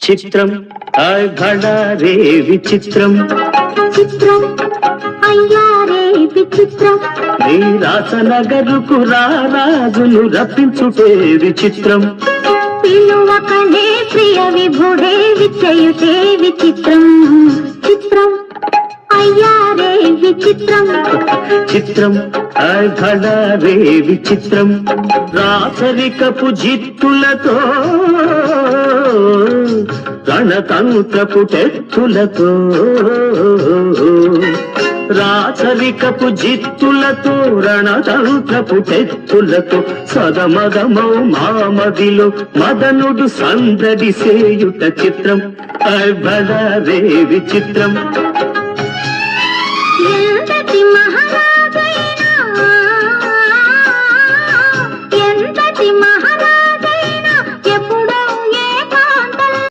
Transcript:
చిత్రం ఆయ్ భళా రే విచిత్రం చిత్రం అయ్యారే విచిత్రం నీ రాసనగరుకు రాజును రప్పించుటే విచిత్రం పిలువకనే ప్రియ విభుడే విచయుతే విచిత్రం చిత్రం అయ్యారే విచిత్రం చిత్రం ఆయ్ భళా రే విచిత్రం రాసరికపు జిత్తులతో రణతంత్రపు టెత్తులతో రాచరికపు జిత్తులతో రణతంత్రపు టెత్తులతో సదమదమౌ మామదిలో మదనుడు సందడి సేయుట చిత్రం ఆయ్ భళా రే విచిత్రం ఎంతటి మహారాజైనా